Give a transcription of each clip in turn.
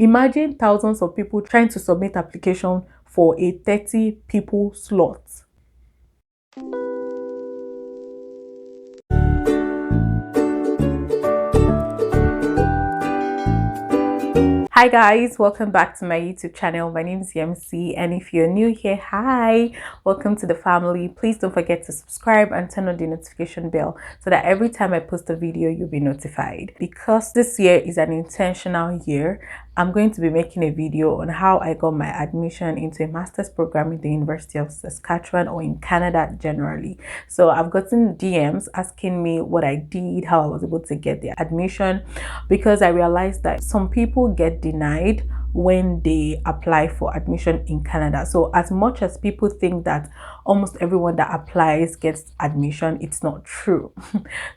Imagine thousands of people trying to submit application for a 30 people slot. Hi guys, welcome back to my YouTube channel. My name is Yemisi, and if you're new here, hi, welcome to the family. Please don't forget to subscribe and turn on the notification bell so that every time I post a video you'll be notified. Because this year is an intentional year, I'm going to be making a video on how I got my admission into a master's program in the University of Saskatchewan, or in Canada generally. So I've gotten DMs asking me what I did, how I was able to get the admission, because I realized that some people get denied when they apply for admission in Canada. So as much as people think that almost everyone that applies gets admission, it's not true.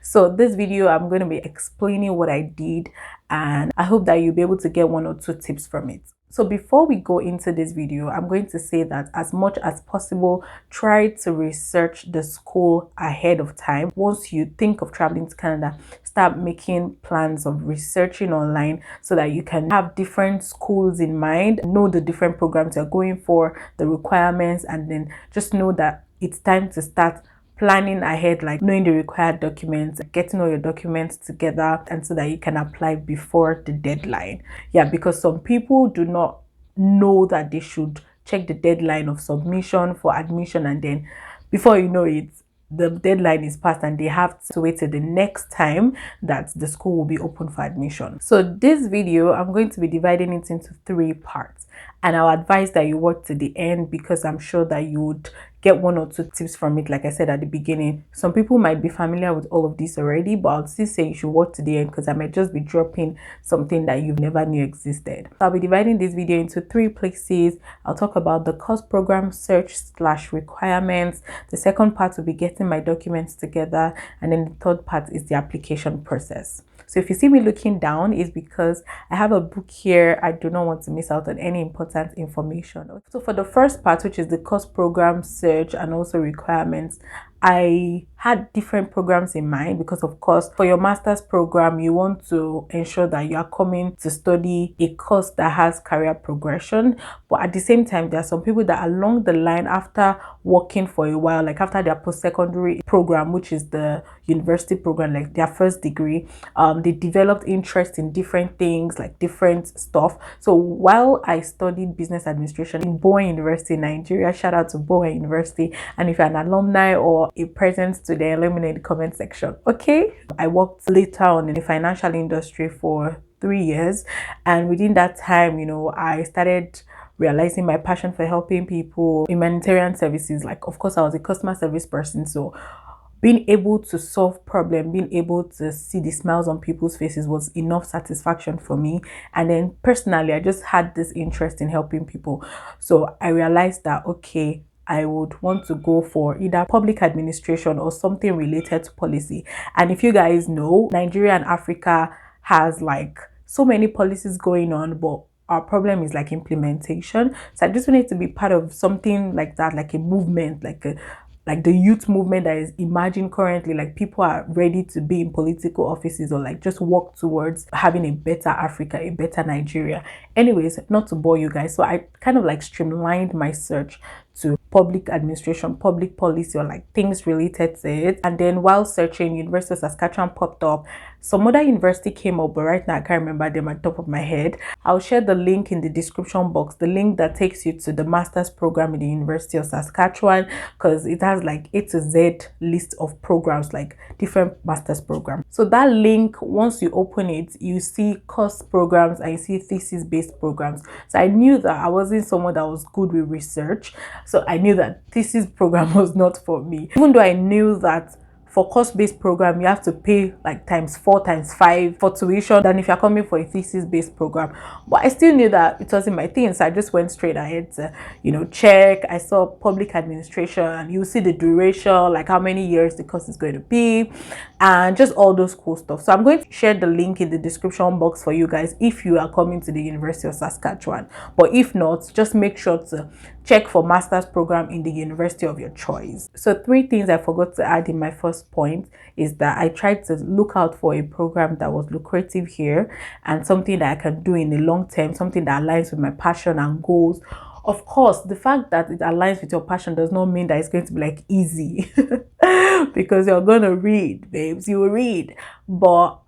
So this video, I'm going to be explaining what I did, and I hope that you'll be able to get 1 or 2 tips from it. So before we go into this video, I'm going to say that as much as possible, try to research the school ahead of time. Once you think of traveling to Canada, start making plans of researching online so that you can have different schools in mind, know the different programs you're going for, the requirements, and then just know that it's time to start planning ahead, like knowing the required documents, getting all your documents together, and so that you can apply before the deadline. Yeah, because some people do not know that they should check the deadline of submission for admission, and then before you know it, the deadline is passed and they have to wait till the next time that the school will be open for admission. So this video, I'm going to be dividing it into 3 parts, and I'll advise that you watch to the end because I'm sure that you would get 1 or 2 tips from it. Like I said at the beginning, some people might be familiar with all of this already, but I'll still say you should watch to the end because I might just be dropping something that you never knew existed. So I'll be dividing this video into 3 places. I'll talk about the course program search / requirements. The second part will be getting my documents together, and then the third part is the application process. So if you see me looking down, it's because I have a book here. I do not want to miss out on any important information. So for the first part, which is the course program search and also requirements, I had different programs in mind because, of course, for your master's program, you want to ensure that you are coming to study a course that has career progression. But at the same time, there are some people that along the line, after working for a while, like after their post-secondary program, which is the university program, like their first degree, they developed interest in different things, like different stuff. So while I studied business administration in Bowen University, Nigeria, shout out to Bowen University, and if you're an alumni or a present student, let me know in the comment section. Okay, I worked later on in the financial industry for 3 years, and within that time, you know, I started realizing my passion for helping people, humanitarian services. Like, of course, I was a customer service person, so being able to solve problems, being able to see the smiles on people's faces was enough satisfaction for me. And then personally, I just had this interest in helping people. So I realized that, okay, I would want to go for either public administration or something related to policy. And if you guys know, Nigeria and Africa has like so many policies going on, but our problem is like implementation. So I just wanted to be part of something like that, like a movement, like the youth movement that is emerging currently. Like people are ready to be in political offices or like just work towards having a better Africa, a better Nigeria. Anyways, not to bore you guys, so I kind of like streamlined my search to public administration, public policy, or like things related to it. And then while searching, University of Saskatchewan popped up. Some other university came up, but right now I can't remember them at the top of my head. I'll share the link in the description box, the link that takes you to the master's program in the University of Saskatchewan, because it has like A to Z list of programs, like different master's programs. So that link, once you open it, you see course programs and you see thesis based programs. So I knew that I wasn't someone that was good with research, so I knew that thesis program was not for me, even though I knew that for course-based program you have to pay like ×4 ×5 for tuition than if you're coming for a thesis-based program. But I still knew that it wasn't my thing, so I just went straight ahead to, you know, check. I saw public administration, and you see the duration, like how many years the course is going to be, and just all those cool stuff. So I'm going to share the link in the description box for you guys if you are coming to the University of Saskatchewan. But if not, just make sure to check for master's program in the university of your choice. So 3 things I forgot to add in my first plus point is that I tried to look out for a program that was lucrative here and something that I can do in the long term, something that aligns with my passion and goals. Of course, the fact that it aligns with your passion does not mean that it's going to be like easy because you're going to read, babes, you will read. But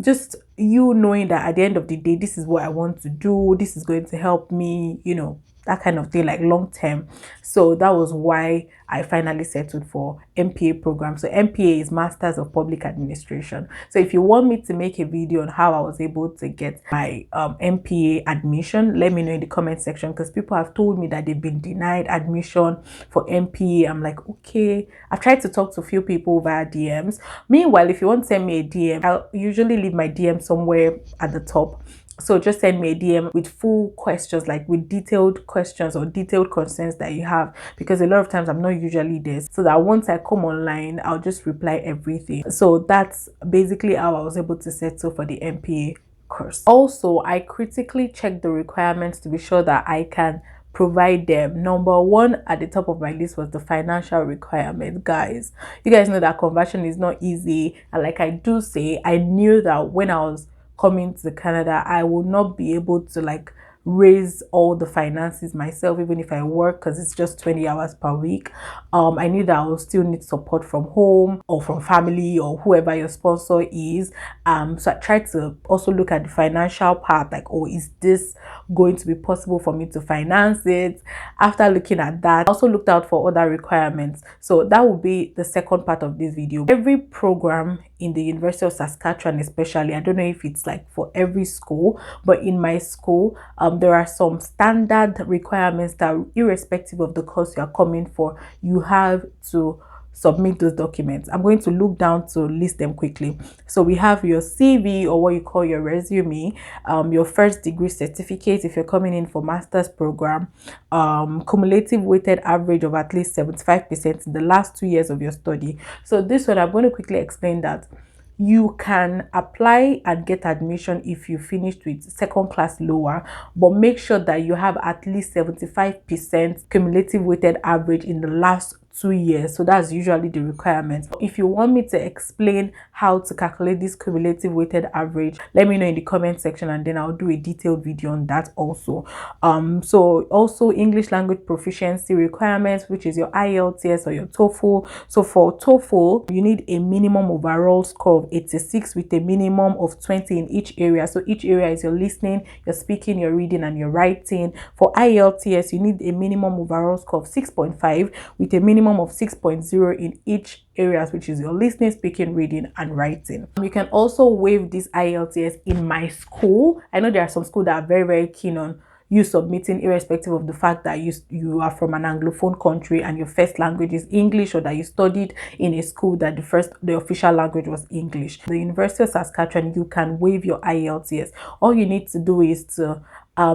just you knowing that at the end of the day, this is what I want to do, this is going to help me, you know, that kind of thing, like long term. So that was why I finally settled for MPA program. So MPA is Masters of Public Administration. So if you want me to make a video on how I was able to get my MPA admission, let me know in the comment section, because people have told me that they've been denied admission for MPA. I'm like, okay, I've tried to talk to a few people via DMs. Meanwhile, if you want to send me a DM, I'll usually leave my DM somewhere at the top. So just send me a DM with full questions, like with detailed questions or detailed concerns that you have, because a lot of times I'm not usually there. So that once I come online, I'll just reply everything. So that's basically how I was able to settle for the MPA course. Also, I critically checked the requirements to be sure that I can provide them. Number one at the top of my list was the financial requirement. Guys, you guys know that conversion is not easy, and like I do say, I knew that when I was coming to Canada, I will not be able to like raise all the finances myself, even if I work, because it's just 20 hours per week. I knew that I will still need support from home or from family or whoever your sponsor is. So I tried to also look at the financial part, like, oh, is this going to be possible for me to finance it? After looking at that, I also looked out for other requirements. So that will be the second part of this video. Every program in the University of Saskatchewan, especially, I don't know if it's like for every school, but in my school, there are some standard requirements that irrespective of the course you are coming for, you have to submit those documents. I'm going to look down to list them quickly. So we have your CV, or what you call your resume, your first degree certificate if you're coming in for master's program, cumulative weighted average of at least 75% in the last 2 years of your study. So this one, I'm going to quickly explain that you can apply and get admission if you finished with second class lower, but make sure that you have at least 75% cumulative weighted average in the last 2 years. So that's usually the requirement. If you want me to explain how to calculate this cumulative weighted average, let me know in the comment section, and then I'll do a detailed video on that also. So also English language proficiency requirements, which is your IELTS or your TOEFL. So for TOEFL, you need a minimum overall score of 86 with a minimum of 20 in each area. So each area is your listening, your speaking, your reading, and your writing. For IELTS, you need a minimum overall score of 6.5 with a minimum of 6.0 in each areas, which is your listening, speaking, reading, and writing. You can also waive this IELTS in my school. I know there are some schools that are very, very keen on you submitting irrespective of the fact that you are from an Anglophone country and your first language is English, or that you studied in a school that the official language was English. The University of Saskatchewan, you can waive your IELTS. All you need to do is to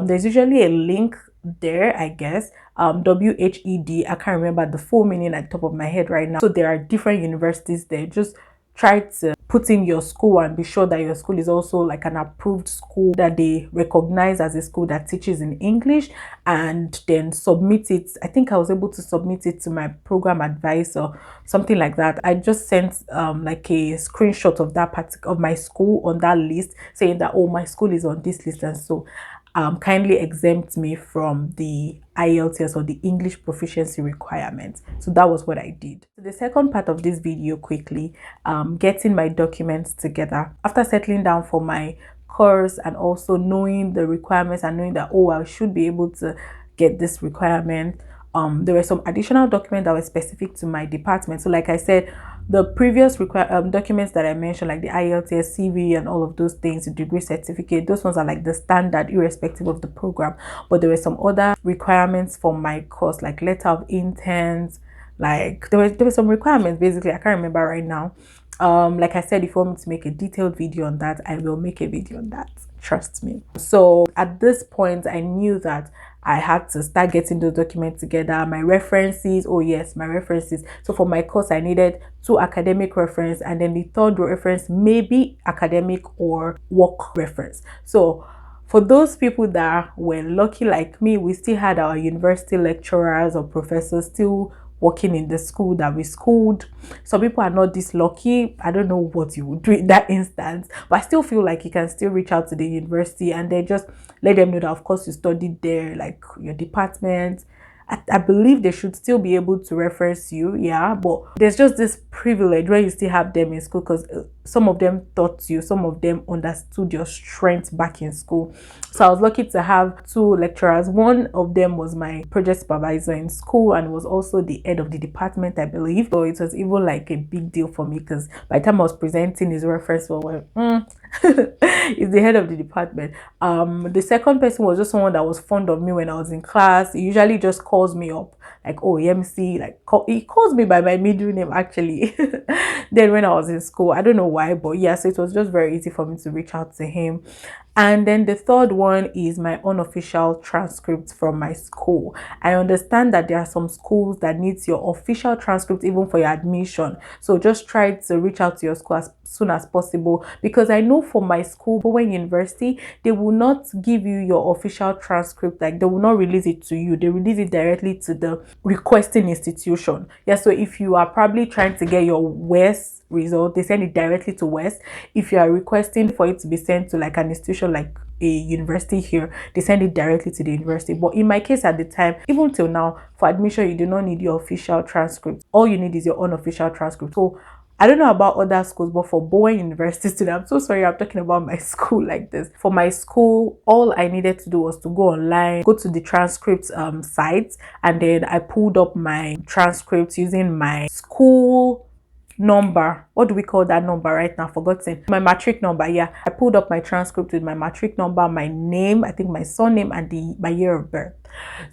there's usually a link there, I guess, WHED. I can't remember the full meaning at the top of my head right now. So there are different universities there. Just try to put in your school and be sure that your school is also like an approved school that they recognize as a school that teaches in English, and then submit it. I think I was able to submit it to my program advisor, something like that. I just sent like a screenshot of that part of my school on that list, saying that, oh, my school is on this list, and so kindly exempt me from the IELTS or the English proficiency requirements. So that was what I did. So the second part of this video, quickly, getting my documents together. After settling down for my course and also knowing the requirements and knowing that, oh, I should be able to get this requirement, there were some additional documents that were specific to my department. So like I said, the previous documents that I mentioned, like the IELTS, CV, and all of those things, the degree certificate, those ones are like the standard irrespective of the program. But there were some other requirements for my course, like letter of intent, like there were some requirements, basically. I can't remember right now. Like I said, if you want me to make a detailed video on that, I will make a video on that, trust me. So at this point, I knew that I had to start getting those documents together. My references, oh yes, my references. So for my course, I needed 2 academic reference, and then the third reference maybe academic or work reference. So for those people that were lucky like me, we still had our university lecturers or professors still working in the school that we schooled. Some people are not this lucky. I don't know what you would do in that instance, but I still feel like you can still reach out to the university and then just let them know that of course you studied there, like your department. I believe they should still be able to reference you, yeah, but there's just this privilege where you still have them in school because some of them taught you, some of them understood your strength back in school. So I was lucky to have two lecturers. One of them was my project supervisor in school and was also the head of the department, I believe. So it was even like a big deal for me because by the time I was presenting his reference, he's the head of the department. The second person was just someone that was fond of me when I was in class. He usually just calls me up like, oh, Yemisi, like he calls me by my middle name actually. Then when I was in school, I don't know why, but yes, it was just very easy for me to reach out to him. And then the third one is my unofficial transcript from my school. I understand that there are some schools that needs your official transcript even for your admission. So just try to reach out to your school as soon as possible, because I know for my school, Bowen University, they will not give you your official transcript. Like they will not release it to you. They release it directly to the requesting institution. Yeah, so if you are probably trying to get your WES result, they send it directly to WES. If you are requesting for it to be sent to like an institution like a university here, they send it directly to the university. But in my case at the time, even till now, for admission, you do not need your official transcript. All you need is your unofficial transcript. So I don't know about other schools, but for Bowen University students, I'm so sorry I'm talking about my school like this. For my school, all I needed to do was to go online, go to the transcript site, and then I pulled up my transcripts using my school number. What do we call that number right now? Forgotten. My matric number. Yeah, I pulled up my transcript with my matric number, my name, I think my surname, and my year of birth.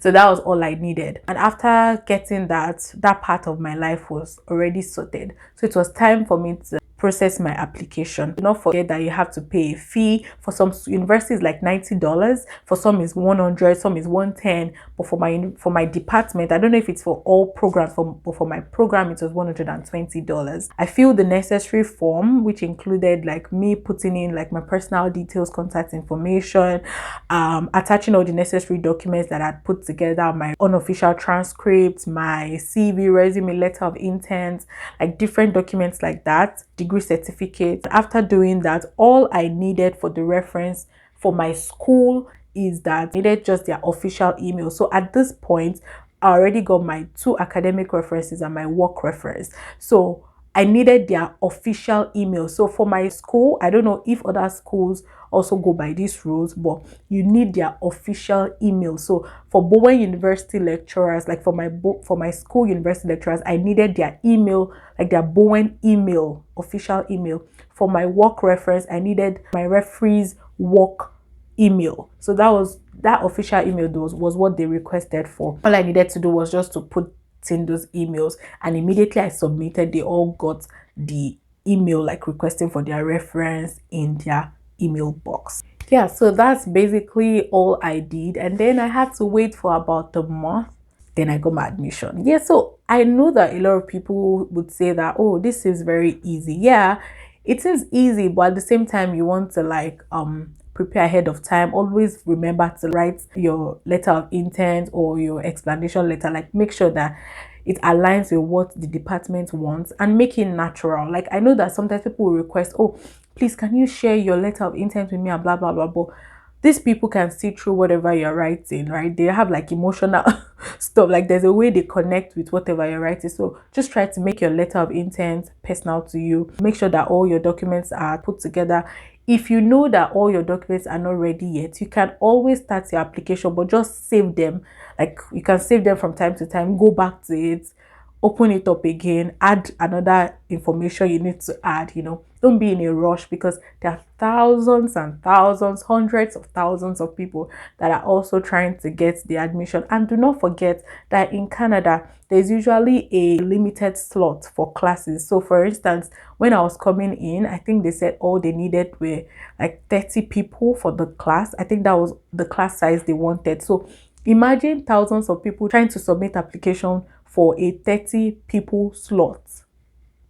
So that was all I needed. And after getting that part of my life was already sorted. So it was time for me to process my application. Do not forget that you have to pay a fee. For some universities like $90, for some is $100, some is $110. But for my department, I don't know if it's for all programs, but for my program it was $120. I filled the necessary form, which included like me putting in like my personal details, contact information, attaching all the necessary documents that I'd put together, my unofficial transcript, my CV, resume, letter of intent, like different documents like that, degree certificate. After doing that, all I needed for the reference for my school is that I needed just their official email. So at this point, I already got my 2 academic references and my work reference. So I needed their official email. So for my school, I don't know if other schools also go by these rules, but you need their official email. So for Bowen University lecturers, like for my school university lecturers, I needed their email, like their Bowen email, official email. For my work reference, I needed my referee's work email. So that official email was what they requested for. All I needed to do was just to put in those emails, and immediately I submitted, they all got the email like requesting for their reference in their email box. Yeah, so that's basically all I did, and then I had to wait for about a month. Then I got my admission. Yeah, so I know that a lot of people would say that, oh, this is very easy. Yeah, it is easy, but at the same time you want to like prepare ahead of time. Always remember to write your letter of intent or your explanation letter. Like make sure that it aligns with what the department wants and make it natural. Like I know that sometimes people will request, oh, please can you share your letter of intent with me and blah blah blah, but these people can see through whatever you're writing, right? They have like emotional stuff, like there's a way they connect with whatever you're writing. So just try to make your letter of intent personal to you. Make sure that all your documents are put together. If you know that all your documents are not ready yet, you can always start your application, but just save them. Like you can save them from time to time, go back to it, open it up again, add another information you need to add, don't be in a rush, because there are thousands and thousands, hundreds of thousands of people that are also trying to get the admission. And do not forget that in Canada, there's usually a limited slot for classes. So for instance, when I was coming in, I think they said all they needed were like 30 people for the class. I think that was the class size they wanted. So imagine thousands of people trying to submit application for a 30 people slot.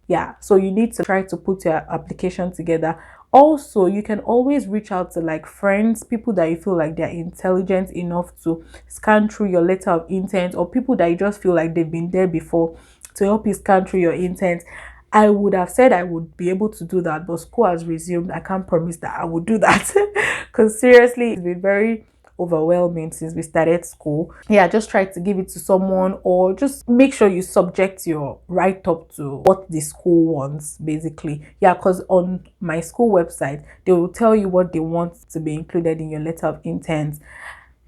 Yeah, so you need to try to put your application together. Also, you can always reach out to like friends, people that you feel like they're intelligent enough to scan through your letter of intent, or people that you just feel like they've been there before, to help you scan through your intent. I would have said I would be able to do that, but school has resumed. I can't promise that I would do that because seriously, it's been very overwhelming since we started school. Yeah, just try to give it to someone, or just make sure you subject your write-up to what the school wants, basically. Yeah, because on my school website, they will tell you what they want to be included in your letter of intent,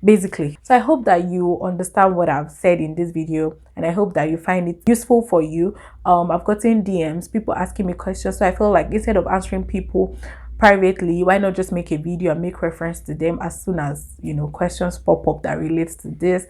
basically. So I hope that you understand what I've said in this video, and I hope that you find it useful for you. I've gotten DMs, people asking me questions, so I feel like instead of answering people privately, why not just make a video and make reference to them as soon as, you know, questions pop up that relates to this.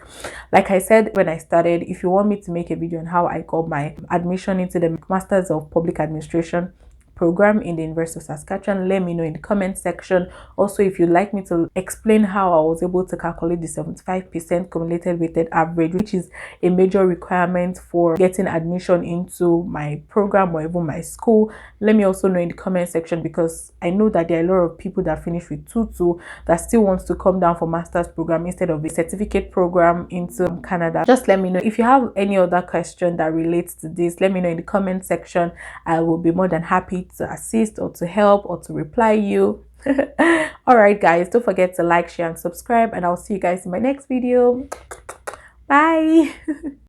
Like I said when I started, if you want me to make a video on how I got my admission into the Masters of Public Administration program in the University of Saskatchewan, let me know in the comment section. Also, if you'd like me to explain how I was able to calculate the 75% cumulative weighted average, which is a major requirement for getting admission into my program or even my school, let me also know in the comment section, because I know that there are a lot of people that finish with 2-2 that still wants to come down for master's program instead of a certificate program into Canada. Just let me know. If you have any other question that relates to this, let me know in the comment section. I will be more than happy to assist or to help or to reply you. All right, guys, don't forget to like, share, and subscribe, and I'll see you guys in my next video. Bye.